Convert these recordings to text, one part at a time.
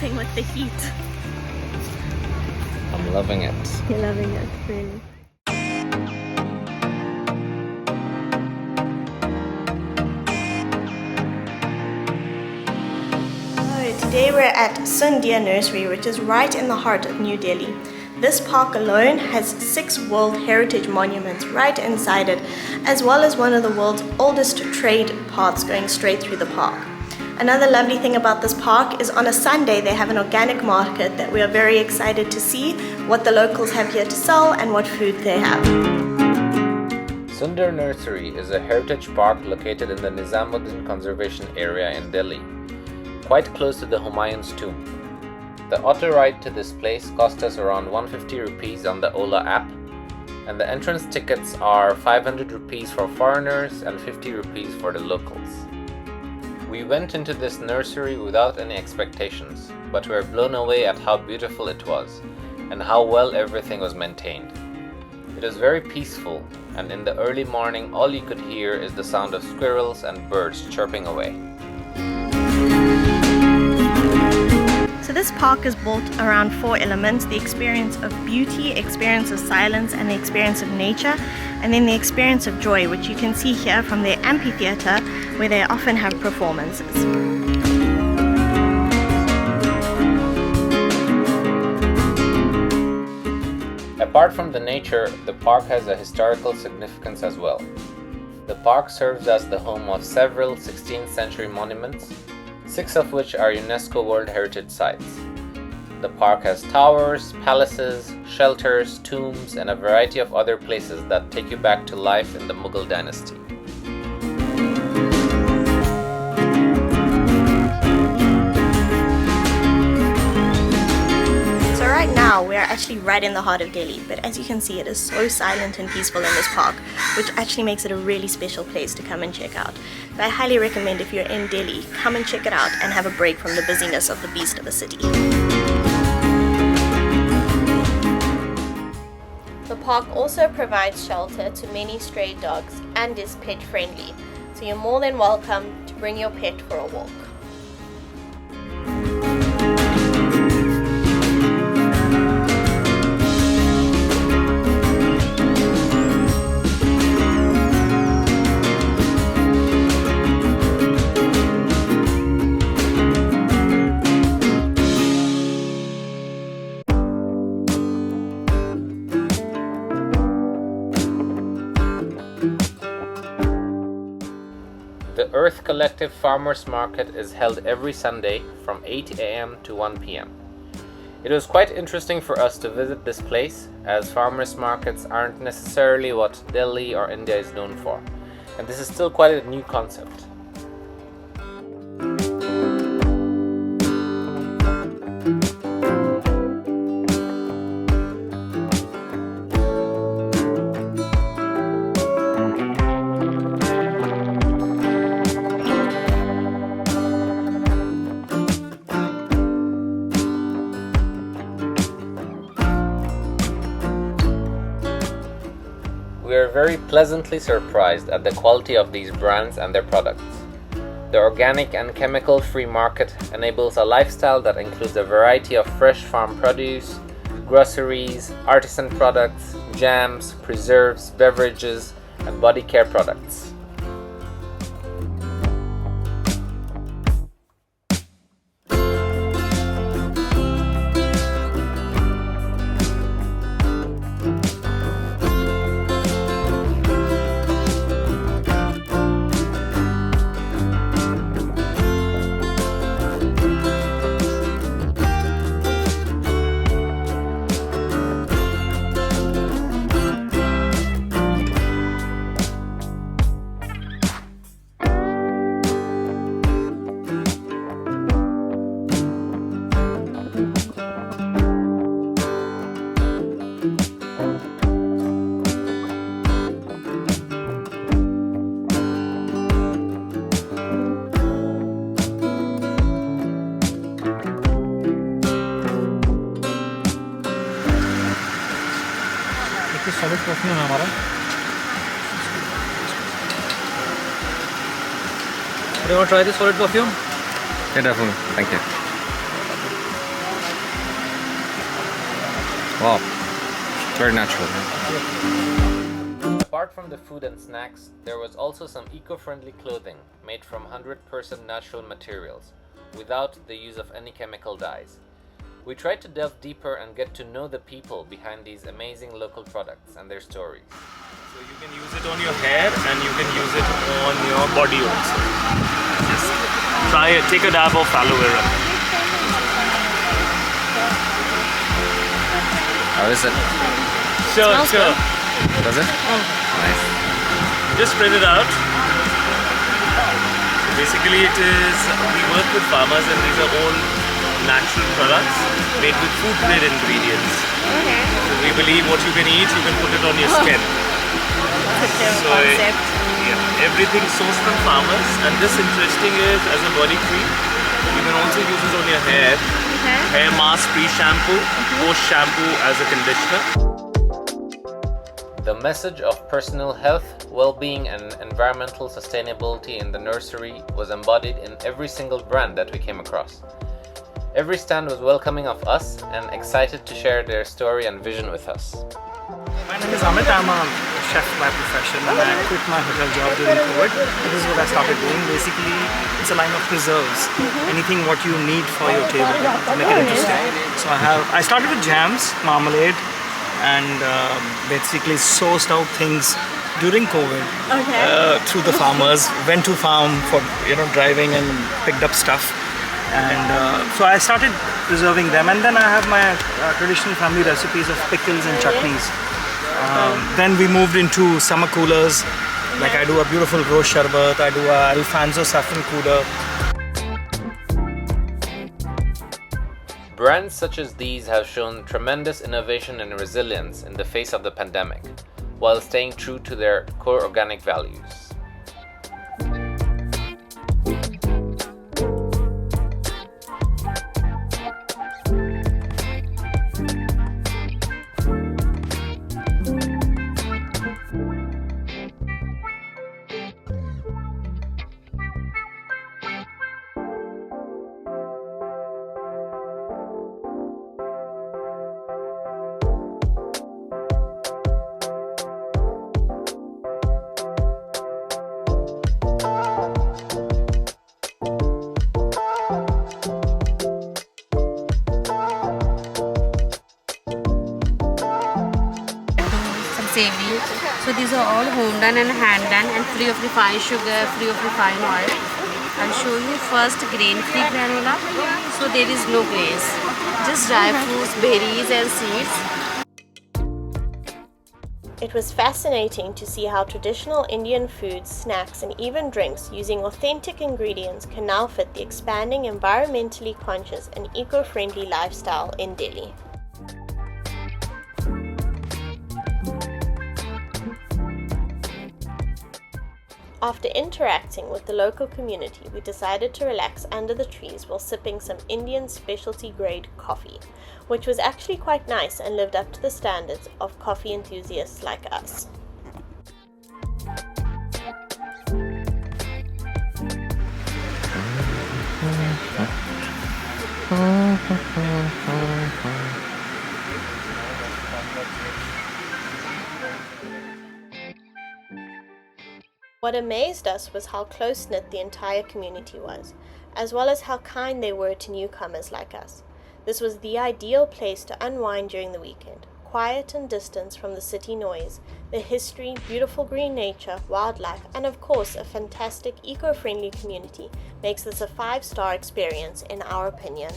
coping with the heat? I'm loving it. You're loving it, really. Today we're at Sunder Nursery, which is right in the heart of New Delhi. This park alone has 6 World Heritage Monuments right inside it, as well as one of the world's oldest trade paths going straight through the park. Another lovely thing about this park is on a Sunday they have an organic market that we are very excited to see what the locals have here to sell and what food they have. Sunder Nursery is a heritage park located in the Nizamuddin Conservation Area in Delhi, quite close to the Humayun's tomb. The auto ride to this place cost us around 150 rupees on the Ola app, and the entrance tickets are 500 rupees for foreigners and 50 rupees for the locals. We went into this nursery without any expectations, but were blown away at how beautiful it was and how well everything was maintained. It was very peaceful, and in the early morning all you could hear is the sound of squirrels and birds chirping away. So this park is built around 4 elements: the experience of beauty, experience of silence, and the experience of nature, and then the experience of joy, which you can see here from their amphitheater where they often have performances. Apart from the nature, the park has a historical significance as well. The park serves as the home of several 16th century monuments, 6 of which are UNESCO World Heritage Sites. The park has towers, palaces, shelters, tombs, and a variety of other places that take you back to life in the Mughal dynasty. So right now we're actually right in the heart of Delhi, but as you can see it is so silent and peaceful in this park, which actually makes it a really special place to come and check out. So I highly recommend, if you're in Delhi, come and check it out and have a break from the busyness of the beast of a city. The park also provides shelter to many stray dogs and is pet friendly, so you're more than welcome to bring your pet for a walk. The Earth Collective Farmers Market is held every Sunday from 8 a.m. to 1 p.m. It was quite interesting for us to visit this place, as farmers markets aren't necessarily what Delhi or India is known for, and this is still quite a new concept. We are very pleasantly surprised at the quality of these brands and their products. The organic and chemical-free market enables a lifestyle that includes a variety of fresh farm produce, groceries, artisan products, jams, preserves, beverages, and body care products. solid perfume है हमारा. Do you want to try this solid perfume? Yeah, definitely. Thank you. Wow, very natural. Apart from the food and snacks, there was also some eco-friendly clothing made from 100% natural materials, without the use of any chemical dyes. We tried to delve deeper and get to know the people behind these amazing local products and their stories. So you can use it on your hair and you can use it on your body also. Just try it, take a dab of aloe vera. How is it? Sure. Does it? Nice. Just spread it out. So basically we work with farmers and these are all natural products made with food grade ingredients. Okay. So we believe what you can eat, you can put it on your skin. That's a So concept. yeah, everything sourced from farmers, and this interesting is as a body cream. You can also use it on your hair. Okay. Hair mask, pre-shampoo, post-shampoo as a conditioner. The message of personal health, well-being and environmental sustainability in the nursery was embodied in every single brand that we came across. Every stand was welcoming of us and excited to share their story and vision with us. My name is Amit. I'm a chef by profession and I quit my hotel job during COVID. This is what I started doing. Basically, it's a line of preserves. Anything what you need for your table to make it interesting. So I started with jams, marmalade, and basically sourced out things during COVID through the farmers. Went to farm for driving and picked up stuff. And so I started preserving them, and then I have my traditional family recipes of pickles and chutneys. Then we moved into summer coolers, like I do a beautiful rose sharbat, I do a Alfonso saffron cooler. Brands such as these have shown tremendous innovation and resilience in the face of the pandemic, while staying true to their core organic values. Savory. So these are all home done and hand done and free of refined sugar, free of refined oil. I'll show you first grain-free granola. So there is no glaze, just dry fruits, berries and seeds. It was fascinating to see how traditional Indian foods, snacks, and even drinks using authentic ingredients can now fit the expanding environmentally conscious and eco-friendly lifestyle in Delhi. After interacting with the local community, we decided to relax under the trees while sipping some Indian specialty grade coffee, which was actually quite nice and lived up to the standards of coffee enthusiasts like us. What amazed us was how close-knit the entire community was, as well as how kind they were to newcomers like us. This was the ideal place to unwind during the weekend, quiet and distance from the city noise, the history, beautiful green nature, wildlife, and of course a fantastic eco-friendly community makes this a 5-star experience in our opinion.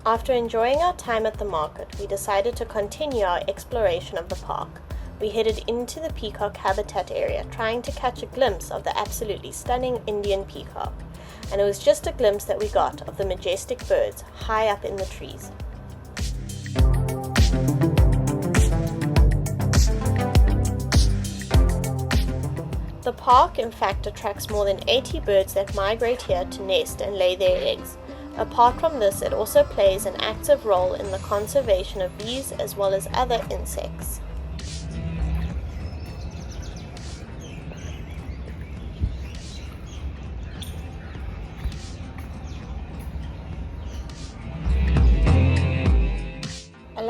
After enjoying our time at the market, we decided to continue our exploration of the park. We headed into the peacock habitat area, trying to catch a glimpse of the absolutely stunning Indian peacock. And it was just a glimpse that we got of the majestic birds high up in the trees. The park in fact attracts more than 80 birds that migrate here to nest and lay their eggs. Apart from this, it also plays an active role in the conservation of bees as well as other insects.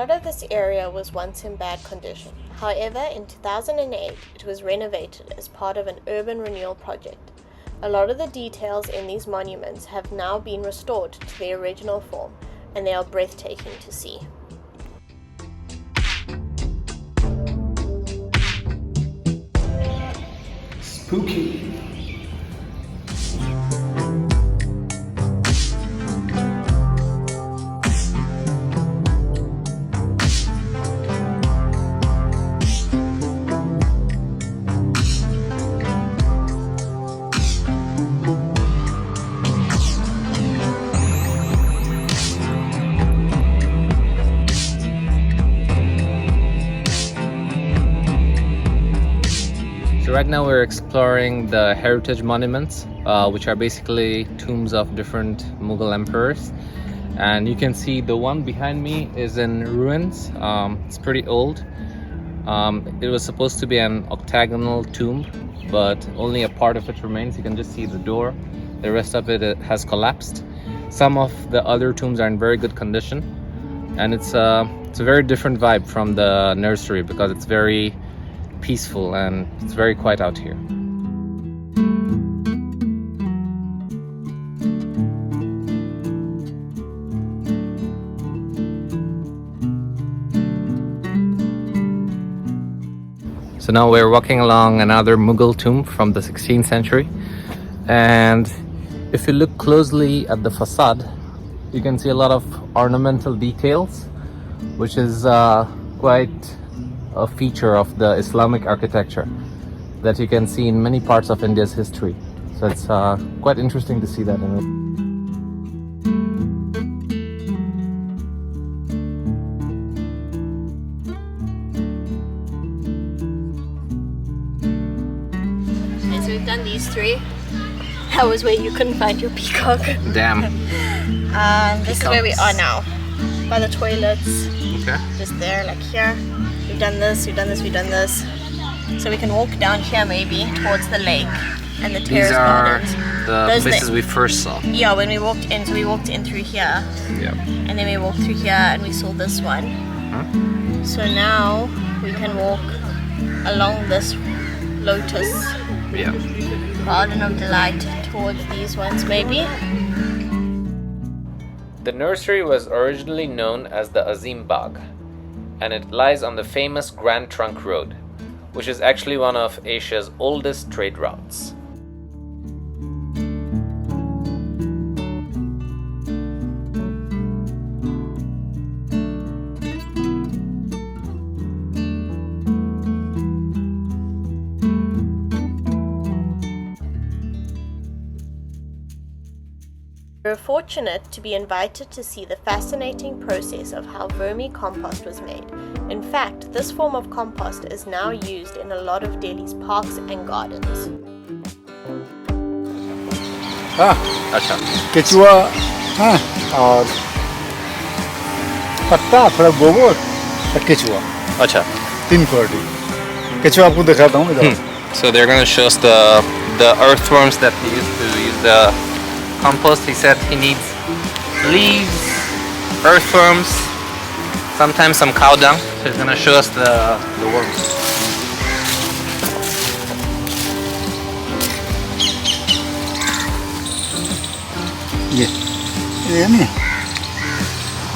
lot of this area was once in bad condition. However, in 2008, it was renovated as part of an urban renewal project. A lot of the details in these monuments have now been restored to their original form, and they are breathtaking to see. Spooky. So right now we're exploring the heritage monuments, which are basically tombs of different Mughal emperors. And you can see the one behind me is in ruins. It's pretty old. It was supposed to be an octagonal tomb, but only a part of it remains. You can just see the door. The rest of it has collapsed. Some of the other tombs are in very good condition. And it's a very different vibe from the nursery because it's very peaceful and it's very quiet out here. So now we're walking along another Mughal tomb from the 16th century, and if you look closely at the facade, you can see a lot of ornamental details, which is quite a feature of the Islamic architecture that you can see in many parts of India's history. So it's quite interesting to see that in it. Okay, so we've done these three. That was where you couldn't find your peacock. Damn. This is where we are now, by the toilets. Okay. Just there, like here. We've done this, we've done this, we've done this. So we can walk down here maybe towards the lake and the terrace These are gardens. the Those places we first saw. Yeah, when we walked in, so we walked in through here, Yeah. and then we walked through here and we saw this one. So now we can walk along this lotus Yeah. garden of delight towards these ones maybe. The nursery was originally known as the Azim Bagh, and it lies on the famous Grand Trunk Road, which is actually one of Asia's oldest trade routes. We were fortunate to be invited to see the fascinating process of how vermicompost was made. In fact, this form of compost is now used in a lot of Delhi's parks and gardens. अच्छा केचुआ हाँ और पत्ता थोड़ा गोबर और केचुआ अच्छा 3 क्वालिटी केचुआ आपको दिखाता हूँ इधर So they're going to show us the earthworms that he used to use the compost. He said he needs leaves, earthworms, sometimes some cow dung. So he's going to show us the worms. ये नहीं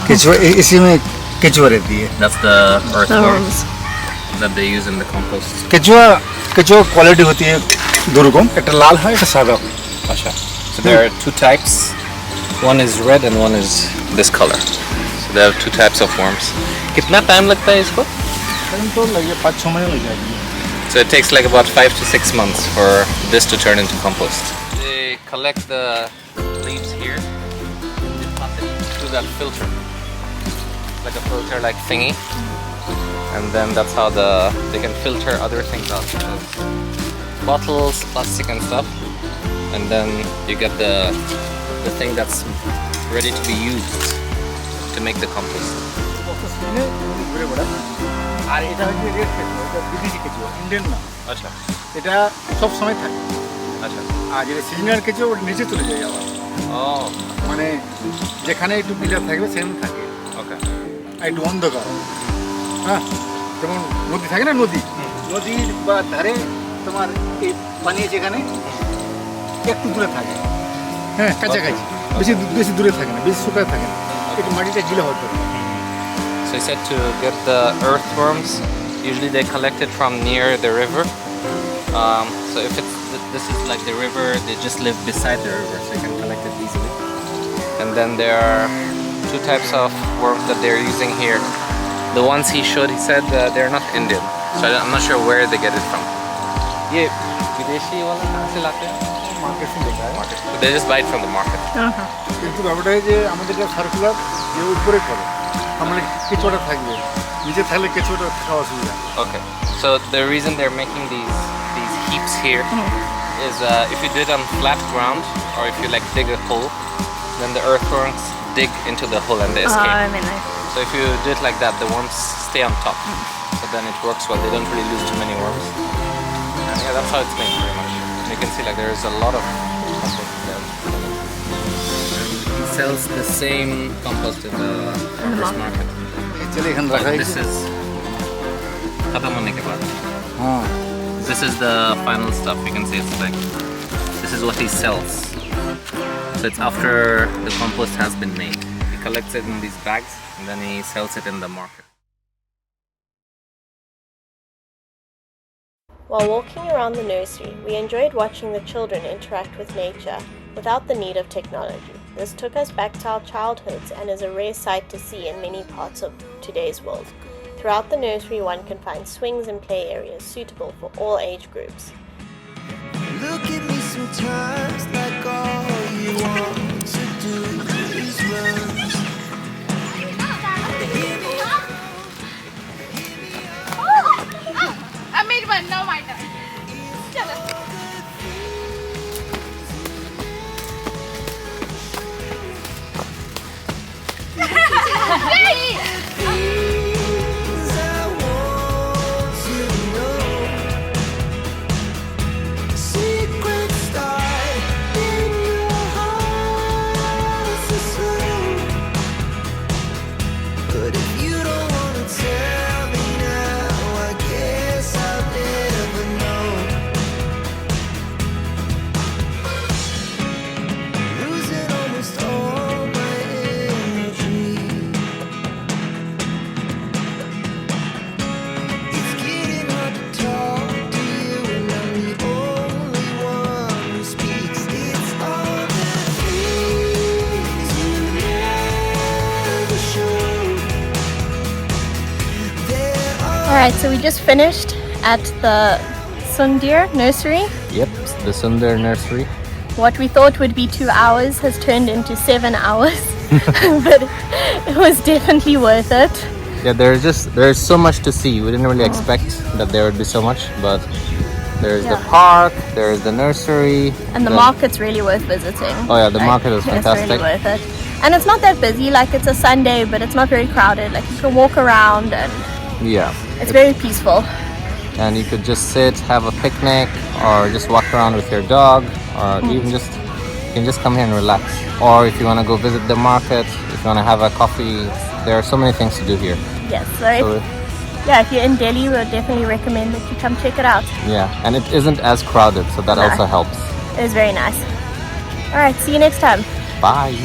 केचुआ इसी में केचुआ रहती है That's the earthworms that they use in the compost. केचुआ quality होती है दो रकम एक लाल है एक सादा Asha. So there are two types. One is red and one is this color. So there are two types of worms. कितना time लगता है इसको? तो लगे 5-6 महीने लग जाएगी So it takes like about 5 to 6 months for this to turn into compost. They collect the leaves here, they pass it through that filter, like a filter-like thingy, and then that's how they can filter other things out, such as bottles, plastic, and stuff. And then you get the thing that's ready to be used to make the compost. আর এটা হচ্ছে red Quechua এটা বিদেশি Quechua Indian না আচ্ছা এটা সব সময় থাকে আচ্ছা আর যেটা সিজনাল কেচুয়া ওটা নিচে চলে যায় আবার ও মানে যেখানে একটু পিলার থাকবে সেখানে থাকে ওকে একটু অন্ধকার, হ্যাঁ, যেমন নদী থাকে না, নদীর বা ধারে তোমার এই পানি যেখানে একটু দূরে থাকে, হ্যাঁ, কাছাকাছি, বেশি দূরে থাকে না, বেশি শুকায় থাকে না, একটু মাটিটা গিলে হতো। So he said to get the earthworms. Usually they collect it from near the river. So if this is like the river, they just live beside the river, so you can collect it easily. And then there are two types of worms that they're using here. The ones he showed, he said they're not Indian, so I'm not sure where they get it from. ये विदेशी वाला कहाँ से लाते हैं? Market থেকে দেখা হয়। Market. So they just buy it from the market. কিন্তু ব্যাপারটা যে আমাদের যে সার্কুলার যে উপরে করে, আমরা কিছুটা থাকবে, নিচে থাকলে কিছুটা খাওয়া অসুবিধা। Okay. So the reason they're making these heaps here is if you do it on flat ground or if you like dig a hole, then the earthworms dig into the hole and they escape. So if you do it like that, the worms stay on top. So then it works well. They don't really lose too many worms. And yeah, that's how it's made pretty much. You can see like there is a lot of compost there. He sells the same compost in the farmer's market. চলে এখানে রাখা But হয়েছে। this is खत्म होने के बाद. হ্যাঁ, This is the final stuff. You can see it's like this is what he sells. So it's after the compost has been made. He collects it in these bags and then he sells it in the market. While walking around the nursery, we enjoyed watching the children interact with nature without the need of technology. This took us back to our childhoods and is a rare sight to see in many parts of today's world. Throughout the nursery, one can find swings and play areas suitable for all age groups. Look at me sometimes like all you want to do is run. I made one, now my turn. Chalo. Things I want to know. Secrets start in your heart so slow. But if you don't wanna tell me now, I guess I'll never know. Losing almost all my energy. It's getting hard to talk to you, and I'm the only one who speaks. It's all the things you never showed. There are Alright, so we just finished at the Sunder Nursery. Yep, the Sunder Nursery. What we thought would be 2 hours has turned into 7 hours, but it was definitely worth it. Yeah, there's so much to see. We didn't really expect that there would be so much, but there's the Yeah. park, there's the nursery, And the market's really worth visiting. Oh yeah, the market is It's fantastic. really worth it. And it's not that busy, like it's a Sunday, but it's not very crowded. Like you can walk around and Yeah, it's very peaceful. and you could just sit, have a picnic, or just walk around with your dog, or even you can just come here and relax. Or if you want to go visit the market, if you want to have a coffee, there are so many things to do here. Yes, so So if you're in Delhi, we would definitely recommend that you come check it out. yeah, and it isn't as crowded, so that No. also helps. It was very nice. Alright, see you next time. Bye.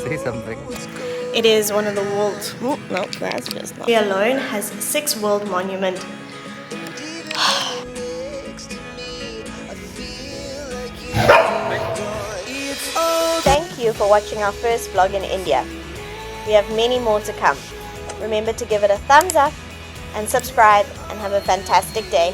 Say something. It is one of the world's... Oh, no, that's just not... It alone has 6 world monuments. Thank you for watching our first vlog in India. We have many more to come. Remember to give it a thumbs up and subscribe and have a fantastic day.